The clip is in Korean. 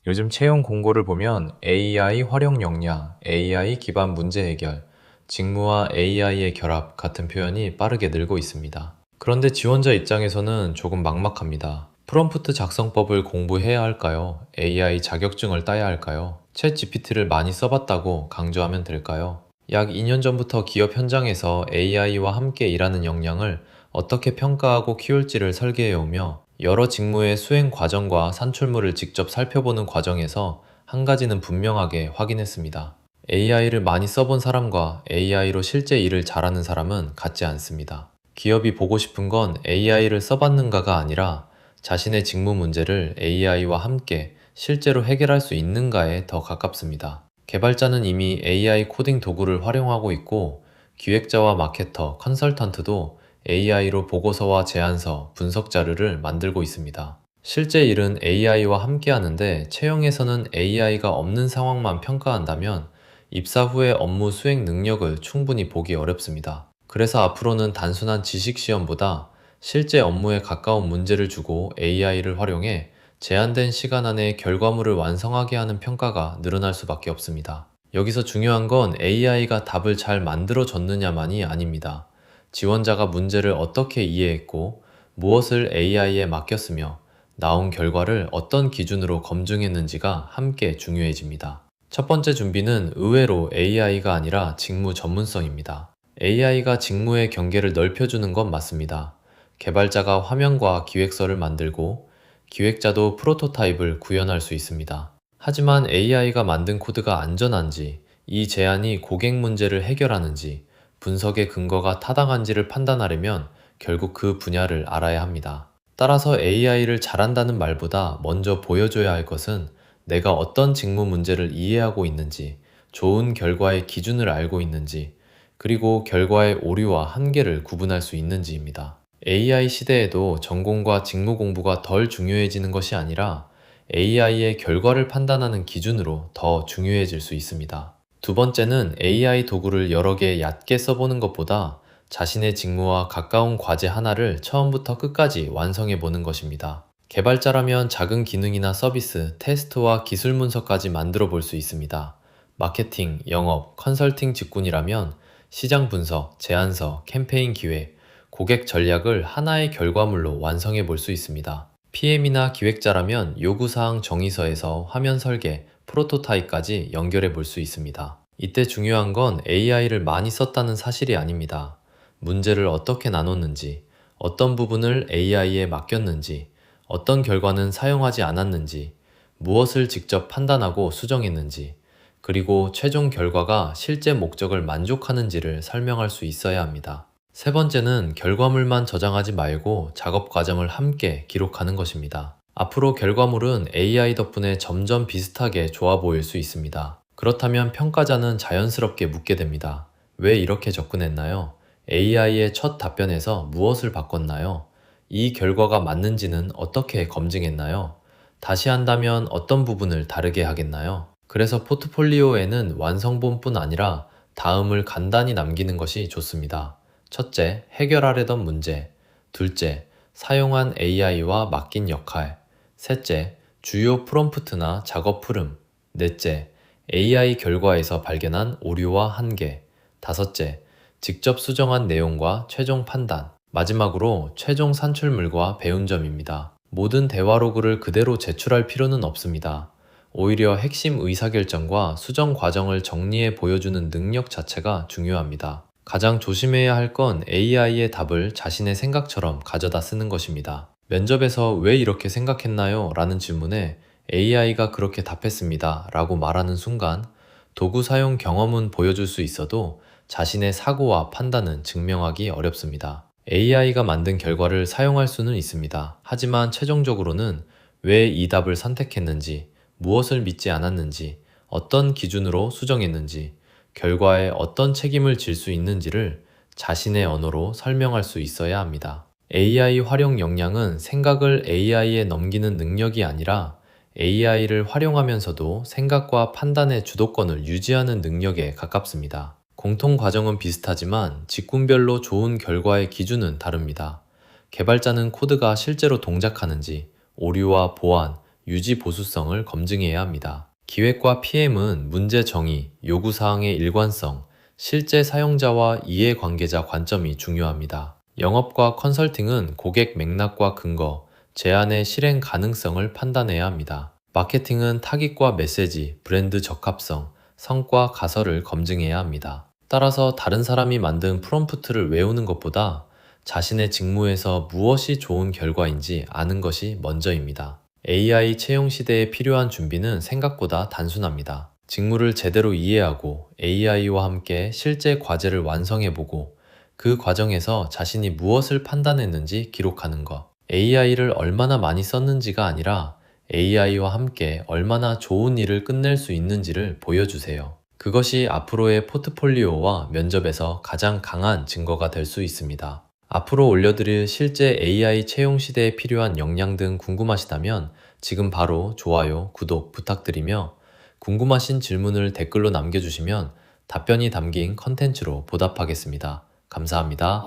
요즘 채용 공고를 보면 AI 활용 역량, AI 기반 문제 해결, 직무와 AI의 결합 같은 표현이 빠르게 늘고 있습니다. 그런데 지원자 입장에서는 조금 막막합니다. 프롬프트 작성법을 공부해야 할까요? AI 자격증을 따야 할까요? 챗 GPT를 많이 써봤다고 강조하면 될까요? 약 2년 전부터 기업 현장에서 AI와 함께 일하는 역량을 어떻게 평가하고 키울지를 설계해오며 여러 직무의 수행 과정과 산출물을 직접 살펴보는 과정에서 한 가지는 분명하게 확인했습니다. AI를 많이 써본 사람과 AI로 실제 일을 잘하는 사람은 같지 않습니다. 기업이 보고 싶은 건 AI를 써봤는가가 아니라 자신의 직무 문제를 AI와 함께 실제로 해결할 수 있는가에 더 가깝습니다. 개발자는 이미 AI 코딩 도구를 활용하고 있고 기획자와 마케터, 컨설턴트도 AI로 보고서와 제안서, 분석 자료를 만들고 있습니다. 실제 일은 AI와 함께 하는데 채용에서는 AI가 없는 상황만 평가한다면 입사 후의 업무 수행 능력을 충분히 보기 어렵습니다. 그래서 앞으로는 단순한 지식 시험보다 실제 업무에 가까운 문제를 주고 AI를 활용해 제한된 시간 안에 결과물을 완성하게 하는 평가가 늘어날 수밖에 없습니다. 여기서 중요한 건 AI가 답을 잘 만들어줬느냐만이 아닙니다. 지원자가 문제를 어떻게 이해했고 무엇을 AI에 맡겼으며 나온 결과를 어떤 기준으로 검증했는지가 함께 중요해집니다. 첫 번째 준비는 의외로 AI가 아니라 직무 전문성입니다. AI가 직무의 경계를 넓혀주는 건 맞습니다. 개발자가 화면과 기획서를 만들고 기획자도 프로토타입을 구현할 수 있습니다. 하지만 AI가 만든 코드가 안전한지, 이 제안이 고객 문제를 해결하는지, 분석의 근거가 타당한지를 판단하려면 결국 그 분야를 알아야 합니다. 따라서 AI를 잘한다는 말보다 먼저 보여줘야 할 것은 내가 어떤 직무 문제를 이해하고 있는지, 좋은 결과의 기준을 알고 있는지, 그리고 결과의 오류와 한계를 구분할 수 있는지입니다. AI 시대에도 전공과 직무 공부가 덜 중요해지는 것이 아니라 AI의 결과를 판단하는 기준으로 더 중요해질 수 있습니다. 두 번째는 AI 도구를 여러 개 얕게 써보는 것보다 자신의 직무와 가까운 과제 하나를 처음부터 끝까지 완성해 보는 것입니다. 개발자라면 작은 기능이나 서비스, 테스트와 기술 문서까지 만들어 볼 수 있습니다. 마케팅, 영업, 컨설팅 직군이라면 시장 분석, 제안서, 캠페인 기획, 고객 전략을 하나의 결과물로 완성해 볼 수 있습니다. PM이나 기획자라면 요구사항 정의서에서 화면 설계, 프로토타입까지 연결해 볼 수 있습니다. 이때 중요한 건 AI를 많이 썼다는 사실이 아닙니다. 문제를 어떻게 나눴는지, 어떤 부분을 AI에 맡겼는지, 어떤 결과는 사용하지 않았는지, 무엇을 직접 판단하고 수정했는지, 그리고 최종 결과가 실제 목적을 만족하는지를 설명할 수 있어야 합니다. 세 번째는 결과물만 저장하지 말고 작업 과정을 함께 기록하는 것입니다. 앞으로 결과물은 AI 덕분에 점점 비슷하게 좋아 보일 수 있습니다. 그렇다면 평가자는 자연스럽게 묻게 됩니다. 왜 이렇게 접근했나요? AI의 첫 답변에서 무엇을 바꿨나요? 이 결과가 맞는지는 어떻게 검증했나요? 다시 한다면 어떤 부분을 다르게 하겠나요? 그래서 포트폴리오에는 완성본뿐 아니라 다음을 간단히 남기는 것이 좋습니다. 첫째, 해결하려던 문제. 둘째, 사용한 AI와 맡긴 역할. 셋째, 주요 프롬프트나 작업 흐름. 넷째, AI 결과에서 발견한 오류와 한계. 다섯째, 직접 수정한 내용과 최종 판단. 마지막으로 최종 산출물과 배운 점입니다. 모든 대화 로그를 그대로 제출할 필요는 없습니다. 오히려 핵심 의사결정과 수정 과정을 정리해 보여주는 능력 자체가 중요합니다. 가장 조심해야 할 건 AI의 답을 자신의 생각처럼 가져다 쓰는 것입니다. 면접에서 왜 이렇게 생각했나요? 라는 질문에 AI가 그렇게 답했습니다. 라고 말하는 순간 도구 사용 경험은 보여줄 수 있어도 자신의 사고와 판단은 증명하기 어렵습니다. AI가 만든 결과를 사용할 수는 있습니다. 하지만 최종적으로는 왜 이 답을 선택했는지, 무엇을 믿지 않았는지, 어떤 기준으로 수정했는지, 결과에 어떤 책임을 질 수 있는지를 자신의 언어로 설명할 수 있어야 합니다. AI 활용 역량은 생각을 AI에 넘기는 능력이 아니라 AI를 활용하면서도 생각과 판단의 주도권을 유지하는 능력에 가깝습니다. 공통 과정은 비슷하지만 직군별로 좋은 결과의 기준은 다릅니다. 개발자는 코드가 실제로 동작하는지, 오류와 보안, 유지 보수성을 검증해야 합니다. 기획과 PM은 문제 정의, 요구사항의 일관성, 실제 사용자와 이해관계자 관점이 중요합니다. 영업과 컨설팅은 고객 맥락과 근거, 제안의 실행 가능성을 판단해야 합니다. 마케팅은 타깃과 메시지, 브랜드 적합성, 성과 가설을 검증해야 합니다. 따라서 다른 사람이 만든 프롬프트를 외우는 것보다 자신의 직무에서 무엇이 좋은 결과인지 아는 것이 먼저입니다. AI 채용 시대에 필요한 준비는 생각보다 단순합니다. 직무를 제대로 이해하고 AI와 함께 실제 과제를 완성해보고 그 과정에서 자신이 무엇을 판단했는지 기록하는 것. AI를 얼마나 많이 썼는지가 아니라 AI와 함께 얼마나 좋은 일을 끝낼 수 있는지를 보여주세요. 그것이 앞으로의 포트폴리오와 면접에서 가장 강한 증거가 될 수 있습니다. 앞으로 올려드릴 실제 AI 채용 시대에 필요한 역량 등 궁금하시다면 지금 바로 좋아요, 구독 부탁드리며 궁금하신 질문을 댓글로 남겨주시면 답변이 담긴 컨텐츠로 보답하겠습니다. 감사합니다.